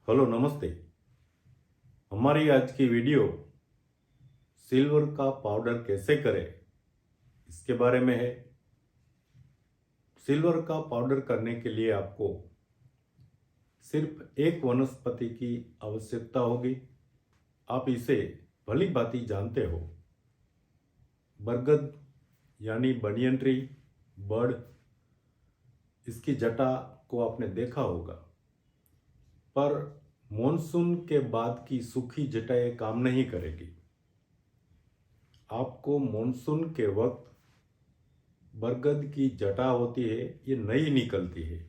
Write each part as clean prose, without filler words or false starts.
Hello नमस्ते। हमारी आज की वीडियो सिल्वर का पाउडर कैसे करें इसके बारे में है। सिल्वर का पाउडर करने के लिए आपको सिर्फ एक वनस्पति की आवश्यकता होगी। आप इसे भली भांति जानते हो, बरगद यानी बनियन ट्री, बर्ड। इसकी जटा को आपने देखा होगा, पर मॉनसून के बाद की सूखी जटाएं काम नहीं करेगी। आपको मॉनसून के वक्त बरगद की जटा होती है, ये नई निकलती है।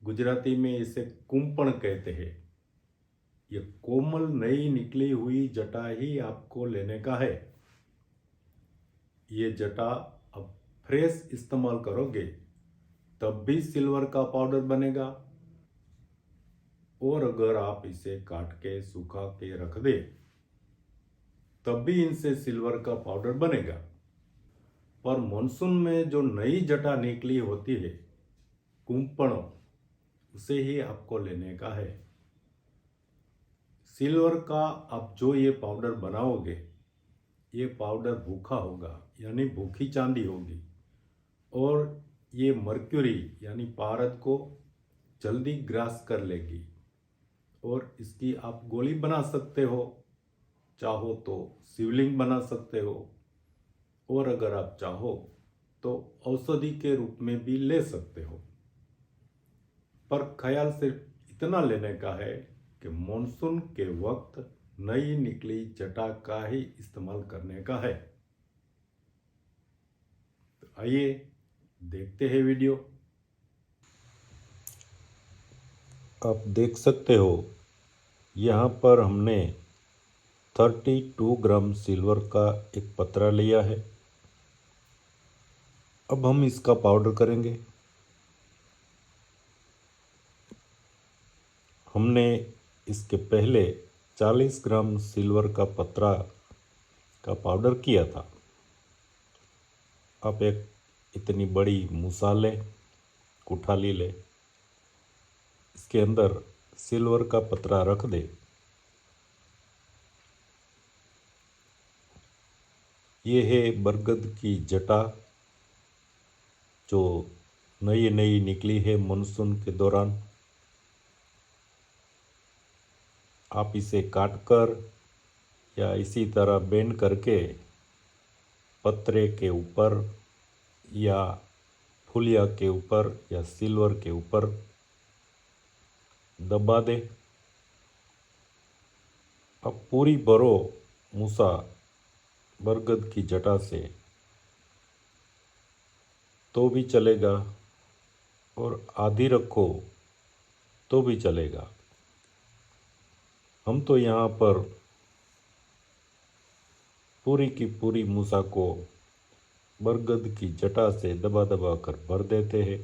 गुजराती में इसे कुंपण कहते हैं। ये कोमल नई निकली हुई जटा ही आपको लेने का है। ये जटा अब फ्रेश इस्तेमाल करोगे तब भी सिल्वर का पाउडर बनेगा, और अगर आप इसे काट के सुखा के रख दे तब भी इनसे सिल्वर का पाउडर बनेगा। पर मॉनसून में जो नई जटा निकली होती है, कुंपणों, उसे ही आपको लेने का है। सिल्वर का आप जो ये पाउडर बनाओगे, ये पाउडर भूखा होगा, यानी भूखी चांदी होगी, और ये मर्क्यूरी यानी पारद को जल्दी ग्रास कर लेगी, और इसकी आप गोली बना सकते हो, चाहो तो शिवलिंग बना सकते हो, और अगर आप चाहो तो औषधि के रूप में भी ले सकते हो। पर ख्याल सिर्फ इतना लेने का है कि मॉनसून के वक्त नई निकली जटा का ही इस्तेमाल करने का है। तो आइए देखते हैं वीडियो। आप देख सकते हो, यहाँ पर हमने 32 ग्राम सिल्वर का एक पतरा लिया है। अब हम इसका पाउडर करेंगे। हमने इसके पहले 40 ग्राम सिल्वर का पतरा का पाउडर किया था। आप एक इतनी बड़ी मूसा ले, कुठाली ले, इसके अंदर सिल्वर का पतरा रख दे। ये है बरगद की जटा जो नई नई निकली है मानसून के दौरान। आप इसे काटकर या इसी तरह बेंड करके पतरे के ऊपर या फुलिया के ऊपर या सिल्वर के ऊपर दबा दे। अब पूरी भरो मूसा बरगद की जटा से तो भी चलेगा, और आधी रखो तो भी चलेगा। हम तो यहाँ पर पूरी की पूरी मूसा को बरगद की जटा से दबा दबा कर भर देते हैं।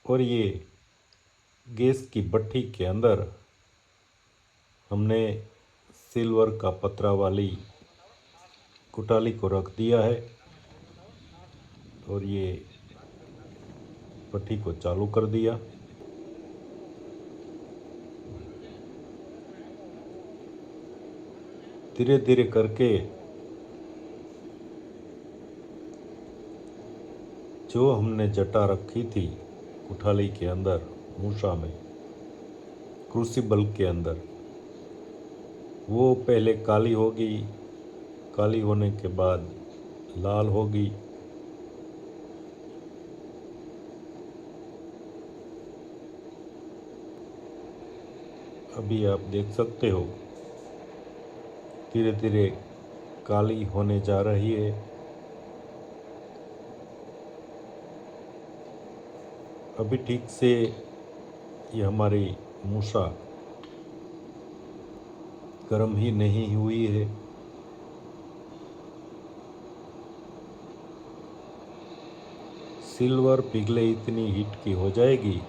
और ये गैस की भट्टी के अंदर हमने सिल्वर का पतरा वाली कुटाली को रख दिया है, और ये भट्टी को चालू कर दिया। धीरे धीरे करके जो हमने जटा रखी थी कुठाली के अंदर, मूसा में, क्रूसिबल के अंदर, वो पहले काली होगी, काली होने के बाद लाल होगी, अभी आप देख सकते हो धीरे धीरे काली होने जा रही है। अभी ठीक से ये हमारी मूसा गर्म ही नहीं हुई है। सिल्वर पिघले इतनी हीट की हो जाएगी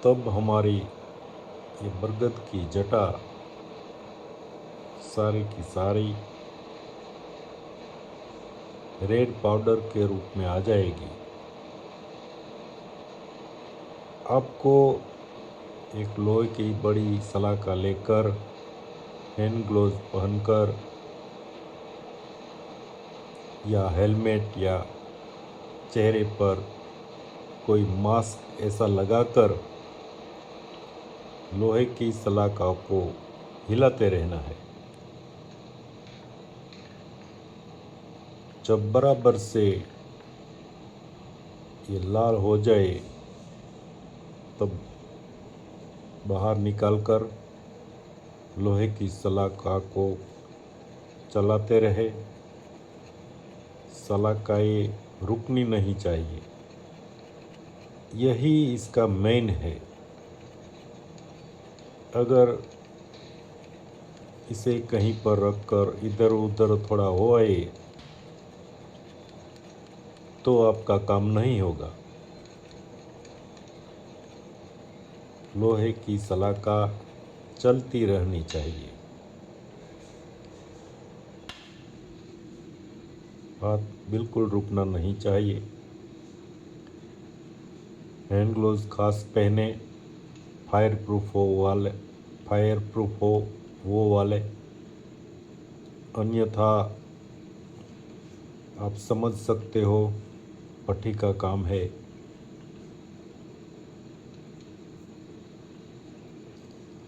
तब हमारी ये बरगद की जटा सारी की सारी रेड पाउडर के रूप में आ जाएगी। आपको एक लोहे की बड़ी सलाखा लेकर हैंड ग्लोव्स पहनकर या हेलमेट या चेहरे पर कोई मास्क ऐसा लगाकर लोहे की सलाखा को हिलाते रहना है। जब बराबर से ये लाल हो जाए तब बाहर निकालकर लोहे की सलाखा को चलाते रहे। सलाखाएँ रुकनी नहीं चाहिए, यही इसका मेन है। अगर इसे कहीं पर रखकर इधर उधर थोड़ा हो आए तो आपका काम नहीं होगा। लोहे की सलाखा चलती रहनी चाहिए, हाथ बिल्कुल रुकना नहीं चाहिए। हैंड ग्लोव्स खास पहने, फायर प्रूफ हो वो वाले, अन्यथा आप समझ सकते हो भट्ठी का काम है।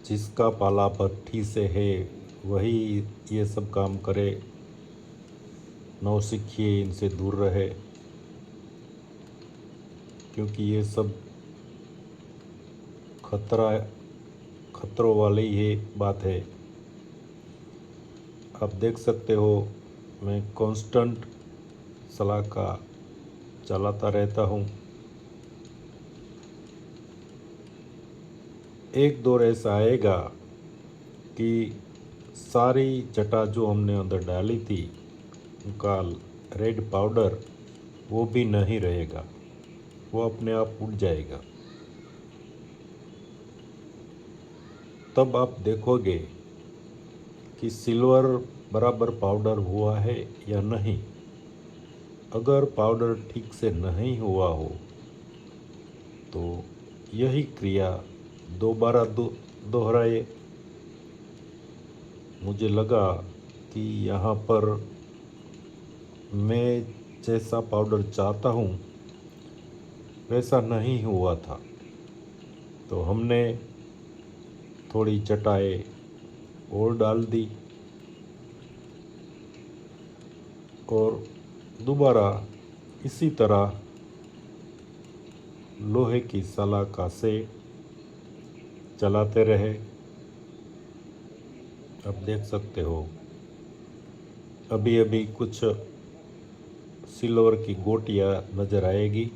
जिसका पाला भट्ठी से है वही ये सब काम करे। नौसिखिए इनसे दूर रहे, क्योंकि ये सब खतरों वाली ही बात है। आप देख सकते हो मैं कांस्टेंट सलाखा चलाता रहता हूँ। एक दौर ऐसा आएगा कि सारी जटा जो हमने अंदर डाली थी उनका रेड पाउडर वो भी नहीं रहेगा, वो अपने आप उड़ जाएगा। तब आप देखोगे कि सिल्वर बराबर पाउडर हुआ है या नहीं। अगर पाउडर ठीक से नहीं हुआ हो तो यही क्रिया दोबारा दोहराए। मुझे लगा कि यहाँ पर मैं जैसा पाउडर चाहता हूँ वैसा नहीं हुआ था, तो हमने थोड़ी चटाई और डाल दी और दोबारा इसी तरह लोहे की सलाखा से चलाते रहे। अब देख सकते हो अभी अभी कुछ सिल्वर की गोटियां नजर आएगी।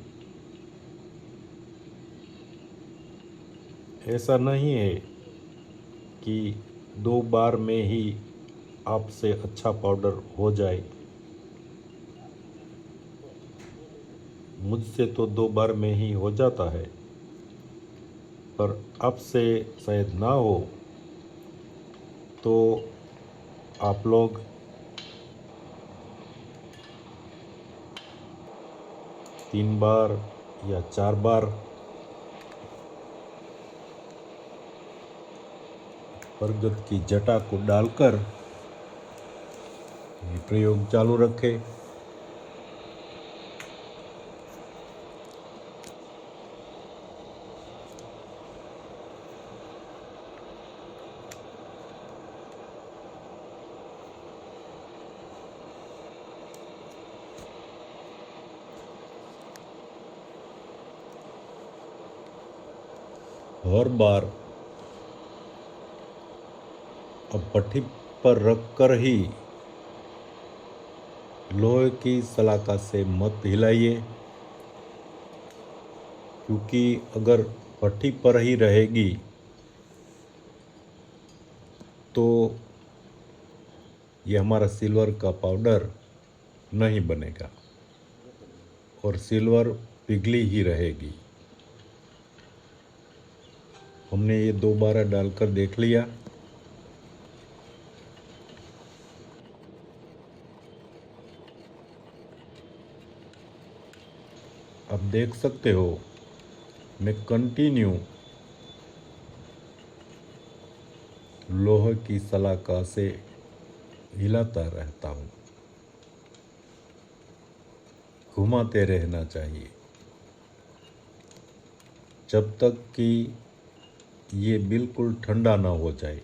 ऐसा नहीं है कि 2 बार में ही आपसे अच्छा पाउडर हो जाए। मुझसे तो 2 बार में ही हो जाता है, पर आपसे शायद ना हो तो आप लोग 3 बार या 4 बार बरगद की जटा को डालकर ये प्रयोग चालू रखें। हर बार अब भट्ठी पर रखकर ही लोहे की सलाखा से मत हिलाइए, क्योंकि अगर भट्ठी पर ही रहेगी तो ये हमारा सिल्वर का पाउडर नहीं बनेगा और सिल्वर पिघली ही रहेगी। हमने ये 2 बार डालकर देख लिया। आप देख सकते हो मैं कंटिन्यू लोहे की सलाखा से हिलाता रहता हूँ। घुमाते रहना चाहिए जब तक कि ये बिल्कुल ठंडा ना हो जाए।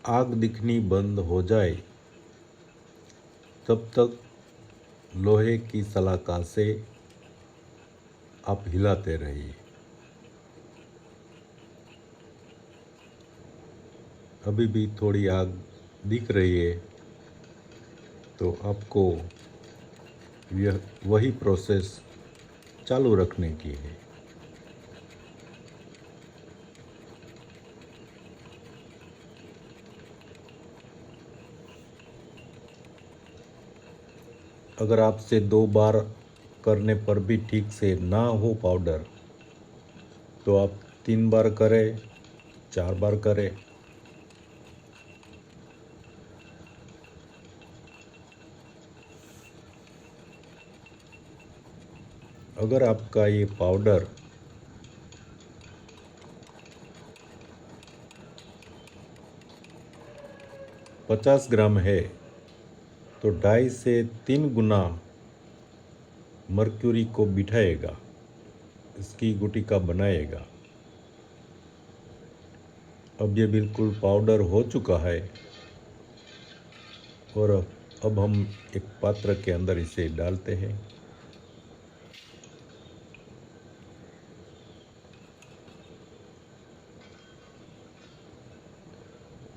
आग दिखनी बंद हो जाए तब तक लोहे की सलाखा से आप हिलाते रहिए। अभी भी थोड़ी आग दिख रही है तो आपको यह वही प्रोसेस चालू रखने की है। अगर आपसे 2 बार करने पर भी ठीक से ना हो पाउडर तो आप 3 बार करें, 4 बार करें। अगर आपका ये पाउडर पचास ग्राम है तो 2.5 से 3 गुना मर्क्यूरी को बिठाएगा, इसकी गुटिका बनाएगा। अब ये बिल्कुल पाउडर हो चुका है और अब हम एक पात्र के अंदर इसे डालते हैं।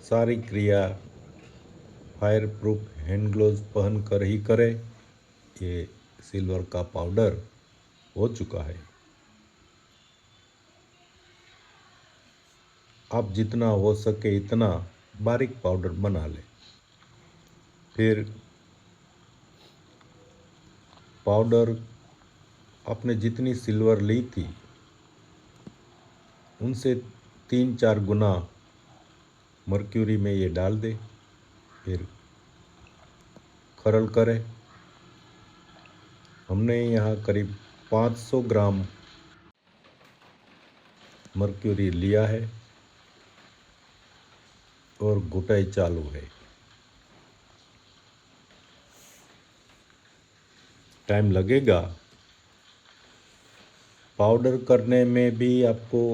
सारी क्रिया फायर प्रूफ हैंड ग्लोव्स पहन कर ही करें। ये सिल्वर का पाउडर हो चुका है। आप जितना हो सके इतना बारीक पाउडर बना लें। फिर पाउडर आपने जितनी सिल्वर ली थी उनसे 3-4 गुना मर्क्यूरी में ये डाल दे। फिर खरल करें। हमने यहाँ करीब 500 ग्राम मर्क्यूरी लिया है और घुटाई चालू है। टाइम लगेगा। पाउडर करने में भी आपको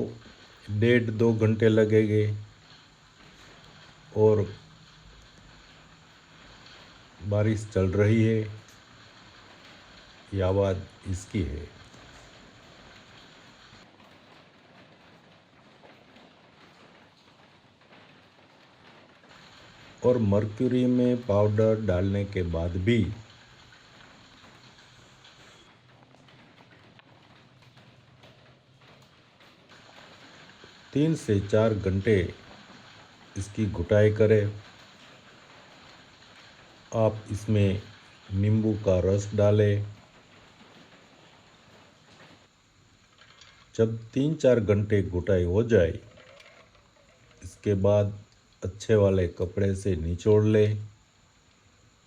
1.5-2 घंटे लगेंगे और बारिश चल रही है, ये आवाज़ इसकी है। और मर्क्यूरी में पाउडर डालने के बाद भी 3 से 4 घंटे इसकी घुटाई करें। आप इसमें नींबू का रस डालें। जब 3-4 घंटे घुटाई हो जाए इसके बाद अच्छे वाले कपड़े से निचोड़ लें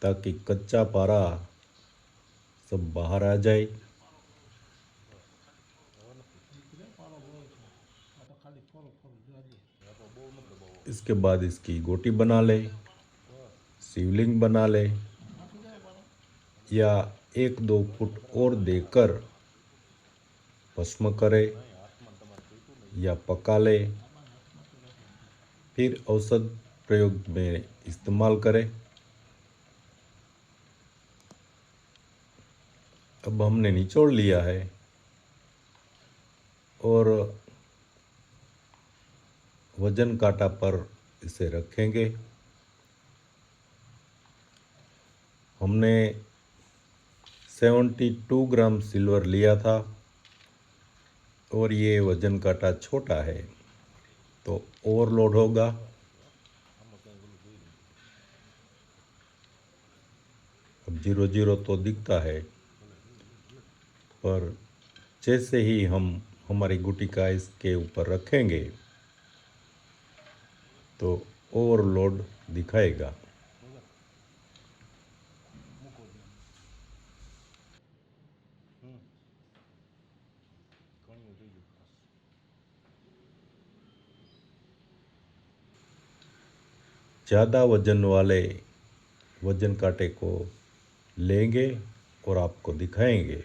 ताकि कच्चा पारा सब बाहर आ जाए। इसके बाद इसकी गोटी बना लें, शिवलिंग बना लें या 1-2 फुट और देकर भस्म करें या पका लें, फिर औषध प्रयोग में इस्तेमाल करें। अब हमने निचोड़ लिया है और वजन कांटा पर इसे रखेंगे। हमने 72 ग्राम सिल्वर लिया था और ये वजन कांटा छोटा है तो ओवरलोड होगा। अब 0-0 तो दिखता है पर जैसे ही हम हमारी गुटिका इसके ऊपर रखेंगे तो ओवरलोड दिखाएगा। ज़्यादा वजन वाले वजन कांटे को लेंगे और आपको दिखाएंगे